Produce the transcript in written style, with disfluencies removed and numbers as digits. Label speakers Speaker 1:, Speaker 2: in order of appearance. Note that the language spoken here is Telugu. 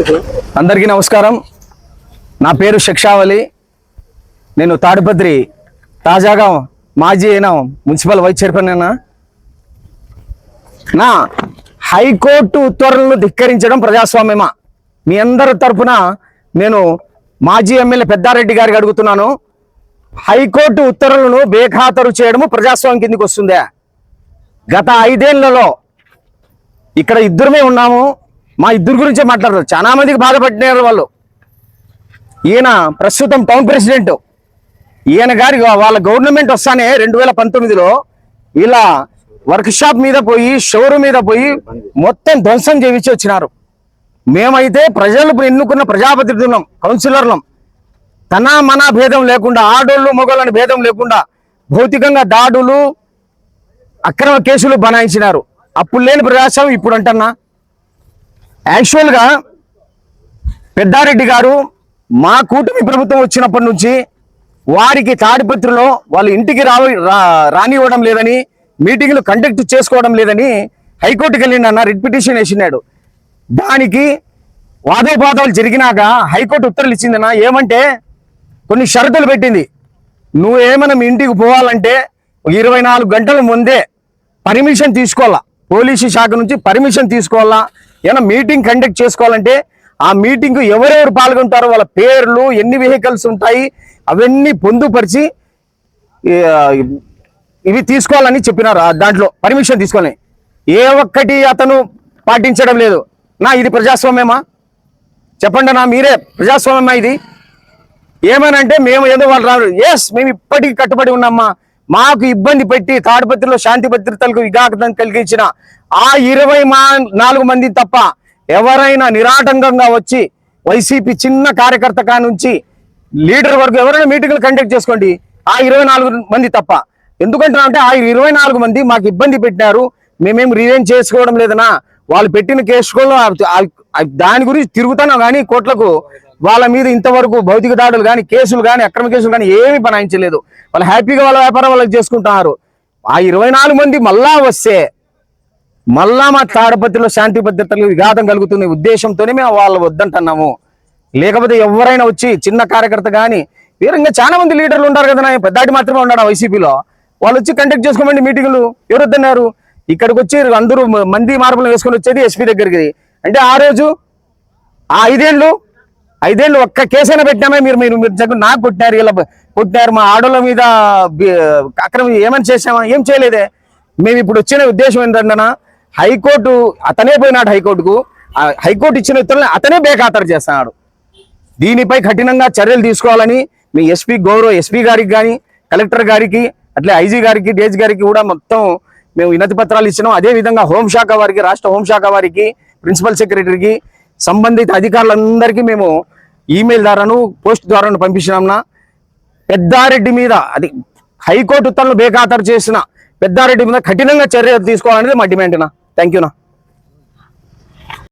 Speaker 1: అందరికీ నమస్కారం. నా పేరు శిక్షావళి. నేను తాడిపత్రి తాజాగా మాజీ అయిన మున్సిపల్ వైస్ చైర్మన్ అయినా. నా హైకోర్టు ఉత్తర్వులను ధిక్కరించడం ప్రజాస్వామ్యమా? మీ అందరి తరఫున నేను మాజీ ఎమ్మెల్యే పెద్దారెడ్డి గారికి అడుగుతున్నాను. హైకోర్టు ఉత్తర్వులను బేఖాతరు చేయడము ప్రజాస్వామ్యం కిందకి వస్తుందా? గత 5 ఏళ్లలో ఇక్కడ ఇద్దరమే ఉన్నాము. మా ఇద్దరు గురించే మాట్లాడతారు. చాలా మందికి బాధపడినారు వాళ్ళు. ఈయన ప్రస్తుతం టౌన్ ప్రెసిడెంట్. ఈయన గారి వాళ్ళ గవర్నమెంట్ వస్తానే 2019లో ఇలా వర్క్ షాప్ మీద పోయి షోరూమ్ మీద పోయి మొత్తం ధ్వంసం చేయించి వచ్చినారు. మేమైతే ప్రజలు ఎన్నుకున్న ప్రజాప్రతినిధులం, కౌన్సిలర్లం. తన మన భేదం లేకుండా, ఆడోళ్ళు మొగోళ్ళని భేదం లేకుండా భౌతికంగా దాడులు, అక్రమ కేసులు బనాయించినారు. అప్పుడు లేని ప్రజాస్వామ్యం ఇప్పుడు అంటున్నా. యాక్చువల్గా పెద్దారెడ్డి గారు మా కూటమి ప్రభుత్వం వచ్చినప్పటి నుంచి వారికి తాడిపత్రిలో వాళ్ళ ఇంటికి రానివ్వడం లేదని, మీటింగ్లు కండక్ట్ చేసుకోవడం లేదని హైకోర్టుకి వెళ్ళిండన్న రిట్ పిటిషన్ వేసినాడు. దానికి వాదోపాదాలు జరిగినాక హైకోర్టు ఉత్తర్వులు ఇచ్చిందన్న. ఏమంటే కొన్ని షరతులు పెట్టింది. నువ్వేమైనా మీ ఇంటికి పోవాలంటే 24 గంటల ముందే పర్మిషన్ తీసుకోవాలా, పోలీసు శాఖ నుంచి పర్మిషన్ తీసుకోవాలా. ఏమైనా మీటింగ్ కండక్ట్ చేసుకోవాలంటే ఆ మీటింగ్ ఎవరెవరు పాల్గొంటారో వాళ్ళ పేర్లు, ఎన్ని వెహికల్స్ ఉంటాయి, అవన్నీ పొందుపరిచి ఇవి తీసుకోవాలని చెప్పినారు. దాంట్లో పర్మిషన్ తీసుకోవాలని ఏ ఒక్కటి అతను పాటించడం లేదు. ఇది ప్రజాస్వామ్యమా? చెప్పండి నా, మీరే ప్రజాస్వామ్యమా ఇది? ఏమనంటే మేము ఏదో వాళ్ళు రారు. ఎస్, మేము ఇప్పటికీ కట్టుబడి ఉన్నామా. మాకు ఇబ్బంది పెట్టి తాడిపత్రిలో శాంతి భద్రతలకు విఘాతం కలిగించిన ఆ 24 మంది తప్ప ఎవరైనా నిరాటంకంగా వచ్చి వైసీపీ చిన్న కార్యకర్త కా నుంచి లీడర్ వరకు ఎవరైనా మీటింగ్లు కండక్ట్ చేసుకోండి, ఆ 24 మంది తప్ప. ఎందుకంటున్నా అంటే ఆ 24 మంది మాకు ఇబ్బంది పెట్టినారు, మేమేం రివెంజ్ చేసుకోవడం లేదనా. వాళ్ళు పెట్టిన కేసులో దాని గురించి తిరుగుతున్నాం కానీ కోట్లకు వాళ్ళ మీద ఇంతవరకు భౌతిక దాడులు కానీ, కేసులు కానీ, అక్రమ కేసులు కానీ ఏమీ బనాయించలేదు. వాళ్ళు హ్యాపీగా వాళ్ళ వ్యాపారం వాళ్ళకి చేసుకుంటున్నారు. ఆ 24 మంది మళ్ళా వస్తే మళ్ళా మా తాడిపత్రిలో శాంతి భద్రతలకు విఘాతం కలుగుతున్న ఉద్దేశంతోనే మేము వాళ్ళు వద్దంటున్నాము. లేకపోతే ఎవరైనా వచ్చి చిన్న కార్యకర్త కానీ వీరంగా చాలా మంది లీడర్లు ఉంటారు కదా, పెద్దాటి మాత్రమే ఉన్నాడు వైసీపీలో. వాళ్ళు వచ్చి కండక్ట్ చేసుకోమండి మీటింగులు. ఎవరు వద్దన్నారు? ఇక్కడికి వచ్చి అందరూ మంది మార్పులు వేసుకొని వచ్చేది ఎస్పీ దగ్గరికి. అంటే ఆ రోజు ఆ 5 ఏళ్ళు ఒక్క కేసైనా పెట్టినామే? మీరు మీరు మీరు నాకు కొట్టినారు, ఇలా కొట్టినారు, మా ఆడోళ్ళ మీద అక్రమం ఏమని చేసామా? ఏం చేయలేదే. మేము ఇప్పుడు వచ్చిన ఉద్దేశం ఏంటంటే హైకోర్టు అతనే పోయినాడు హైకోర్టుకు. హైకోర్టు ఇచ్చిన ఉత్తర్వులను అతనే బేఖాతరు చేస్తున్నాడు. దీనిపై కఠినంగా చర్యలు తీసుకోవాలని మీ గౌరవ ఎస్పీ గారికి కానీ, కలెక్టర్ గారికి, అట్లే ఐజీ గారికి, డిఐజీ గారికి కూడా మొత్తం మేము వినతి పత్రాలు ఇచ్చినాం. అదేవిధంగా హోంశాఖ వారికి, రాష్ట్ర హోంశాఖ వారికి, ప్రిన్సిపల్ సెక్రటరీకి, సంబంధిత అధికారులందరికీ మేము ఈమెయిల్ ద్వారాను, పోస్ట్ ద్వారాను పంపించినాంనా. పెద్దారెడ్డి మీద అది హైకోర్టు ఉత్తర్వులు బేఖాతరు చేసిన పెద్దారెడ్డి మీద కఠినంగా చర్యలు తీసుకోవాలనేది మా డిమాండ్నా. థ్యాంక్ యూనా.